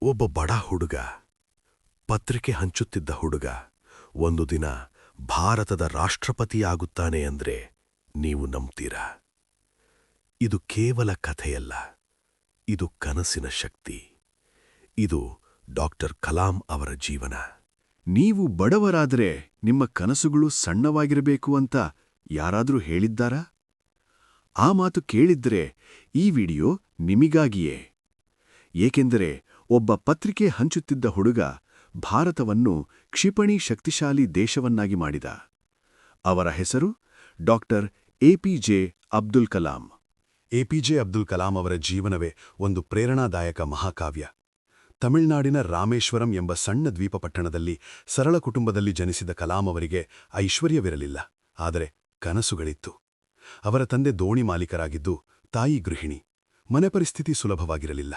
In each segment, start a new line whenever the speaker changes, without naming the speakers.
ಒಬ್ಬ ಬಡ ಹುಡುಗ, ಪತ್ರಿಕೆ ಹಂಚುತ್ತಿದ್ದ ಹುಡುಗ, ಒಂದು ದಿನ ಭಾರತದ ರಾಷ್ಟ್ರಪತಿಯಾಗುತ್ತಾನೆ ಅಂದ್ರೆ ನೀವು ನಂಬ್ತೀರಾ? ಇದು ಕೇವಲ ಕಥೆಯಲ್ಲ, ಇದು ಕನಸಿನ ಶಕ್ತಿ. ಇದು ಡಾಕ್ಟರ್ ಕಲಾಂ ಅವರ ಜೀವನ.
ನೀವು ಬಡವರಾದರೆ ನಿಮ್ಮ ಕನಸುಗಳು ಸಣ್ಣವಾಗಿರಬೇಕು ಅಂತ ಯಾರಾದ್ರೂ ಹೇಳಿದ್ದಾರಾ? ಆ ಮಾತು ಕೇಳಿದ್ರೆ ಈ ವಿಡಿಯೋ ನಿಮಿಗಾಗಿಯೇ. ಏಕೆಂದರೆ ಒಬ್ಬ ಪತ್ರಿಕೆ ಹಂಚುತ್ತಿದ್ದ ಹುಡುಗ ಭಾರತವನ್ನು ಕ್ಷಿಪಣಿ ಶಕ್ತಿಶಾಲಿ ದೇಶವನ್ನಾಗಿ ಮಾಡಿದ. ಅವರ ಹೆಸರು doctor APJ Abdul Kalam.
APJ Abdul Kalam ಅವರ ಜೀವನವೇ ಒಂದು ಪ್ರೇರಣಾದಾಯಕ ಮಹಾಕಾವ್ಯ. ತಮಿಳುನಾಡಿನ ರಾಮೇಶ್ವರಂ ಎಂಬ ಸಣ್ಣ ದ್ವೀಪ ಪಟ್ಟಣದಲ್ಲಿ ಸರಳ ಕುಟುಂಬದಲ್ಲಿ ಜನಿಸಿದ ಕಲಾಂ ಅವರಿಗೆ ಐಶ್ವರ್ಯವಿರಲಿಲ್ಲ, ಆದರೆ ಕನಸುಗಳಿತ್ತು. ಅವರ ತಂದೆ ದೋಣಿ ಮಾಲೀಕರಾಗಿದ್ದು, ತಾಯಿ ಗೃಹಿಣಿ. ಮನೆ ಪರಿಸ್ಥಿತಿ ಸುಲಭವಾಗಿರಲಿಲ್ಲ.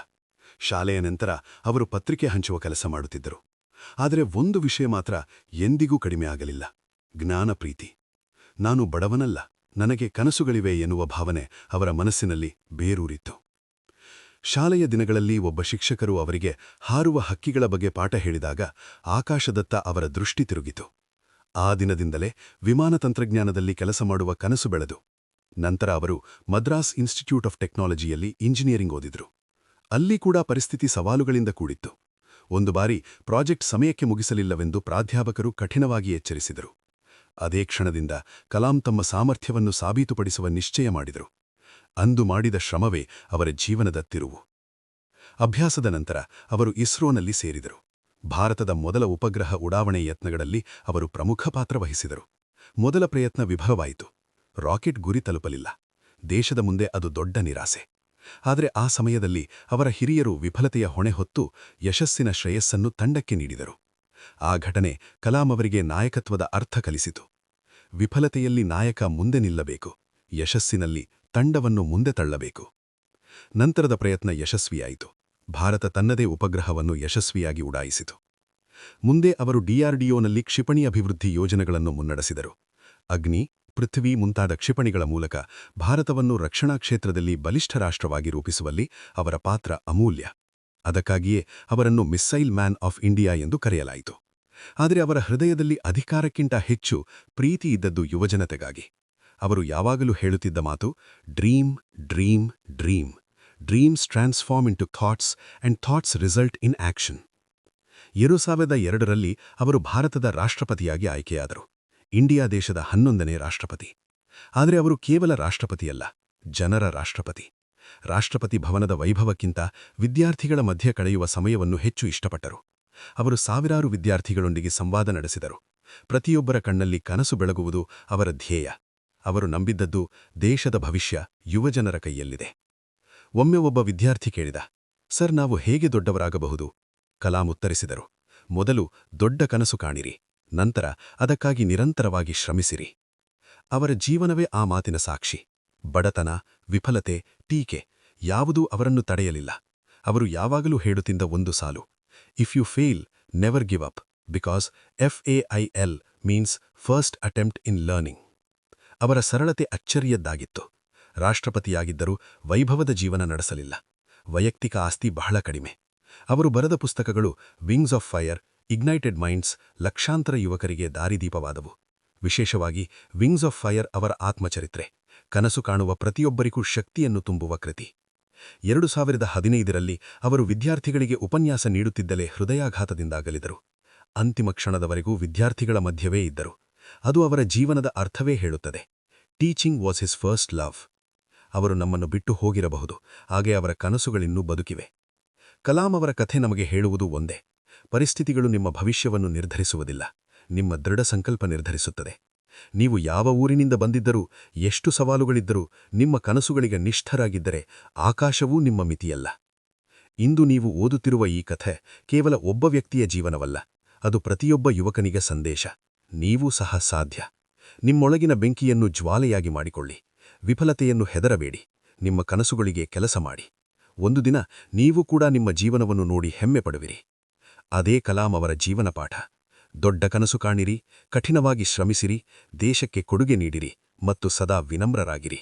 ಶಾಲೆಯ ನಂತರ ಅವರು ಪತ್ರಿಕೆ ಹಂಚುವ ಕೆಲಸ ಮಾಡುತ್ತಿದ್ದರು. ಆದರೆ ಒಂದು ವಿಷಯ ಮಾತ್ರ ಎಂದಿಗೂ ಕಡಿಮೆ ಆಗಲಿಲ್ಲ: ಜ್ಞಾನ ಪ್ರೀತಿ. ನಾನು ಬಡವನಲ್ಲ, ನನಗೆ ಕನಸುಗಳಿವೆ ಎನ್ನುವ ಭಾವನೆ ಅವರ ಮನಸ್ಸಿನಲ್ಲಿ ಬೇರೂರಿತ್ತು. ಶಾಲೆಯ ದಿನಗಳಲ್ಲಿ ಒಬ್ಬ ಶಿಕ್ಷಕರು ಅವರಿಗೆ ಹಾರುವ ಹಕ್ಕಿಗಳ ಬಗ್ಗೆ ಪಾಠ ಹೇಳಿದಾಗ ಆಕಾಶದತ್ತ ಅವರ ದೃಷ್ಟಿ ತಿರುಗಿತು. ಆ ದಿನದಿಂದಲೇ ವಿಮಾನ ತಂತ್ರಜ್ಞಾನದಲ್ಲಿ ಕೆಲಸ ಮಾಡುವ ಕನಸು ಬೆಳೆದು. ನಂತರ ಅವರು ಮದ್ರಾಸ್ ಇನ್ಸ್ಟಿಟ್ಯೂಟ್ ಆಫ್ ಟೆಕ್ನಾಲಜಿಯಲ್ಲಿ ಇಂಜಿನಿಯರಿಂಗ್ ಓದಿದ್ರು. ಅಲ್ಲಿ ಕೂಡ ಪರಿಸ್ಥಿತಿ ಸವಾಲುಗಳಿಂದ ಕೂಡಿತ್ತು. ಒಂದು ಬಾರಿ ಪ್ರಾಜೆಕ್ಟ್ ಸಮಯಕ್ಕೆ ಮುಗಿಸಲಿಲ್ಲವೆಂದು ಪ್ರಾಧ್ಯಾಪಕರು ಕಠಿಣವಾಗಿ ಎಚ್ಚರಿಸಿದರು. ಅದೇ ಕ್ಷಣದಿಂದ ಕಲಾಂ ತಮ್ಮ ಸಾಮರ್ಥ್ಯವನ್ನು ಸಾಬೀತುಪಡಿಸುವ ನಿಶ್ಚಯ ಮಾಡಿದರು. ಅಂದು ಮಾಡಿದ ಶ್ರಮವೇ ಅವರ ಜೀವನದ ತಿರುವು. ಅಭ್ಯಾಸದ ನಂತರ ಅವರು ಇಸ್ರೋನಲ್ಲಿ ಸೇರಿದರು. ಭಾರತದ ಮೊದಲ ಉಪಗ್ರಹ ಉಡಾವಣೆ ಯತ್ನಗಳಲ್ಲಿ ಅವರು ಪ್ರಮುಖ ಪಾತ್ರ ವಹಿಸಿದರು. ಮೊದಲ ಪ್ರಯತ್ನ ವಿಫಲವಾಯಿತು. ರಾಕೆಟ್ ಗುರಿ ತಲುಪಲಿಲ್ಲ. ದೇಶದ ಮುಂದೆ ಅದು ದೊಡ್ಡ ನಿರಾಸೆ. ಆದರೆ ಆ ಸಮಯದಲ್ಲಿ ಅವರ ಹಿರಿಯರು ವಿಫಲತೆಯ ಹೊಣೆ ಹೊತ್ತು ಯಶಸ್ಸಿನ ಶ್ರೇಯಸ್ಸನ್ನು ತಂಡಕ್ಕೆ ನೀಡಿದರು. ಆ ಘಟನೆ ಕಲಾಂ ಅವರಿಗೆ ನಾಯಕತ್ವದ ಅರ್ಥ ಕಲಿಸಿತು. ವಿಫಲತೆಯಲ್ಲಿ ನಾಯಕ ಮುಂದೆ ನಿಲ್ಲಬೇಕು, ಯಶಸ್ಸಿನಲ್ಲಿ ತಂಡವನ್ನು ಮುಂದೆ ತಳ್ಳಬೇಕು. ನಂತರದ ಪ್ರಯತ್ನ ಯಶಸ್ವಿಯಾಯಿತು. ಭಾರತ ತನ್ನದೇ ಉಪಗ್ರಹವನ್ನು ಯಶಸ್ವಿಯಾಗಿ ಉಡಾಯಿಸಿತು. ಮುಂದೆ ಅವರು ಡಿಆರ್ಡಿಒನಲ್ಲಿ ಕ್ಷಿಪಣಿ ಅಭಿವೃದ್ಧಿ ಯೋಜನೆಗಳನ್ನು ಮುನ್ನಡೆಸಿದರು. ಅಗ್ನಿ, ಪೃಥ್ವಿ ಮುಂತಾದ ಕ್ಷಿಪಣಿಗಳ ಮೂಲಕ ಭಾರತವನ್ನು ರಕ್ಷಣಾ ಕ್ಷೇತ್ರದಲ್ಲಿ ಬಲಿಷ್ಠ ರಾಷ್ಟ್ರವಾಗಿ ರೂಪಿಸುವಲ್ಲಿ ಅವರ ಪಾತ್ರ ಅಮೂಲ್ಯ. ಅದಕ್ಕಾಗಿಯೇ ಅವರನ್ನು ಮಿಸ್ಸೈಲ್ ಮ್ಯಾನ್ ಆಫ್ ಇಂಡಿಯಾ ಎಂದು ಕರೆಯಲಾಯಿತು. ಆದರೆ ಅವರ ಹೃದಯದಲ್ಲಿ ಅಧಿಕಾರಕ್ಕಿಂತ ಹೆಚ್ಚು ಪ್ರೀತಿ ಇದ್ದದ್ದು ಯುವಜನತೆಗಾಗಿ. ಅವರು ಯಾವಾಗಲೂ ಹೇಳುತ್ತಿದ್ದ ಮಾತು: dream, dream, dream. Dreams transform into thoughts and thoughts result in action. 2002ರಲ್ಲಿ ಅವರು ಭಾರತದ ರಾಷ್ಟ್ರಪತಿಯಾಗಿ ಆಯ್ಕೆಯಾದರು. ಇಂಡಿಯಾ ದೇಶದ 11ನೇ ರಾಷ್ಟ್ರಪತಿ. ಆದರೆ ಅವರು ಕೇವಲ ರಾಷ್ಟ್ರಪತಿಯಲ್ಲ, ಜನರ ರಾಷ್ಟ್ರಪತಿ. ರಾಷ್ಟ್ರಪತಿ ಭವನದ ವೈಭವಕ್ಕಿಂತ ವಿದ್ಯಾರ್ಥಿಗಳ ಮಧ್ಯೆ ಕಳೆಯುವ ಸಮಯವನ್ನು ಹೆಚ್ಚು ಇಷ್ಟಪಟ್ಟರು. ಅವರು ಸಾವಿರಾರು ವಿದ್ಯಾರ್ಥಿಗಳೊಂದಿಗೆ ಸಂವಾದ ನಡೆಸಿದರು. ಪ್ರತಿಯೊಬ್ಬರ ಕಣ್ಣಲ್ಲಿ ಕನಸು ಬೆಳಗುವುದು ಅವರ ಧ್ಯೇಯ. ಅವರು ನಂಬಿದ್ದದ್ದು ದೇಶದ ಭವಿಷ್ಯ ಯುವಜನರ ಕೈಯಲ್ಲಿದೆ. ಒಮ್ಮೆ ಒಬ್ಬ ವಿದ್ಯಾರ್ಥಿ ಕೇಳಿದ, ಸರ್, ನಾವು ಹೇಗೆ ದೊಡ್ಡವರಾಗಬಹುದು? ಕಲಾಂ ಉತ್ತರಿಸಿದರು: ಮೊದಲು ದೊಡ್ಡ ಕನಸು ಕಾಣಿರಿ, ನಂತರ ಅದಕ್ಕಾಗಿ ನಿರಂತರವಾಗಿ ಶ್ರಮಿಸಿರಿ. ಅವರ ಜೀವನವೇ ಆ ಮಾತಿನ ಸಾಕ್ಷಿ. ಬಡತನ, ವಿಫಲತೆ, ಟೀಕೆ ಯಾವುದೂ ಅವರನ್ನು ತಡೆಯಲಿಲ್ಲ. ಅವರು ಯಾವಾಗಲೂ ಹೇಳುತ್ತಿದ್ದ ಒಂದು ಸಾಲು: if you fail, never give up, because FAIL means first attempt in learning. ಅವರ ಸರಳತೆ ಅಚ್ಚರಿಯದ್ದಾಗಿತ್ತು. ರಾಷ್ಟ್ರಪತಿಯಾಗಿದ್ದರೂ ವೈಭವದ ಜೀವನ ನಡೆಸಲಿಲ್ಲ. ವೈಯಕ್ತಿಕ ಆಸ್ತಿ ಬಹಳ ಕಡಿಮೆ. ಅವರು ಬರೆದ ಪುಸ್ತಕಗಳು wings of fire, ignited minds ಲಕ್ಷಾಂತರ ಯುವಕರಿಗೆ ದಾರಿದೀಪವಾದವು. ವಿಶೇಷವಾಗಿ ವಿಂಗ್ಸ್ ಆಫ್ ಫೈರ್ ಅವರ ಆತ್ಮಚರಿತ್ರೆ, ಕನಸು ಕಾಣುವ ಪ್ರತಿಯೊಬ್ಬರಿಗೂ ಶಕ್ತಿಯನ್ನು ತುಂಬುವ ಕೃತಿ. 2015ರಲ್ಲಿ ಅವರು ವಿದ್ಯಾರ್ಥಿಗಳಿಗೆ ಉಪನ್ಯಾಸ ನೀಡುತ್ತಿದ್ದಲೇ ಹೃದಯಾಘಾತದಿಂದಾಗಲಿದರು. ಅಂತಿಮ ಕ್ಷಣದವರೆಗೂ ವಿದ್ಯಾರ್ಥಿಗಳ ಮಧ್ಯವೇ ಇದ್ದರು. ಅದು ಅವರ ಜೀವನದ ಅರ್ಥವೇ ಹೇಳುತ್ತದೆ: teaching was his first love. ಅವರು ನಮ್ಮನ್ನು ಬಿಟ್ಟು ಹೋಗಿರಬಹುದು, ಹಾಗೆ ಅವರ ಕನಸುಗಳಿನ್ನೂ ಬದುಕಿವೆ. ಕಲಾಂ ಅವರ ಕಥೆ ನಮಗೆ ಹೇಳುವುದು ಒಂದೇ: ಪರಿಸ್ಥಿತಿಗಳು ನಿಮ್ಮ ಭವಿಷ್ಯವನ್ನು ನಿರ್ಧರಿಸುವುದಿಲ್ಲ, ನಿಮ್ಮ ದೃಢ ಸಂಕಲ್ಪ ನಿರ್ಧರಿಸುತ್ತದೆ. ನೀವು ಯಾವ ಊರಿನಿಂದ ಬಂದಿದ್ದರೂ, ಎಷ್ಟು ಸವಾಲುಗಳಿದ್ದರೂ, ನಿಮ್ಮ ಕನಸುಗಳಿಗೆ ನಿಷ್ಠರಾಗಿದ್ದರೆ ಆಕಾಶವೂ ನಿಮ್ಮ ಮಿತಿಯಲ್ಲ. ಇಂದು ನೀವು ಓದುತ್ತಿರುವ ಈ ಕಥೆ ಕೇವಲ ಒಬ್ಬ ವ್ಯಕ್ತಿಯ ಜೀವನವಲ್ಲ, ಅದು ಪ್ರತಿಯೊಬ್ಬ ಯುವಕನಿಗೆ ಸಂದೇಶ: ನೀವೂ ಸಹ ಸಾಧ್ಯ. ನಿಮ್ಮೊಳಗಿನ ಬೆಂಕಿಯನ್ನು ಜ್ವಾಲೆಯಾಗಿ ಮಾಡಿಕೊಳ್ಳಿ. ವಿಫಲತೆಯನ್ನು ಹೆದರಬೇಡಿ. ನಿಮ್ಮ ಕನಸುಗಳಿಗೆ ಕೆಲಸ ಮಾಡಿ. ಒಂದು ದಿನ ನೀವು ಕೂಡ ನಿಮ್ಮ ಜೀವನವನ್ನು ನೋಡಿ ಹೆಮ್ಮೆ ಪಡುವಿರಿ. ಅದೇ ಕಲಾಂ ಅವರ ಜೀವನ ಪಾಠ. ದೊಡ್ಡ ಕನಸು ಕಾಣಿರಿ, ಕಠಿಣವಾಗಿ ಶ್ರಮಿಸಿರಿ, ದೇಶಕ್ಕೆ ಕೊಡುಗೆ ನೀಡಿರಿ ಮತ್ತು ಸದಾ ವಿನಮ್ರರಾಗಿರಿ.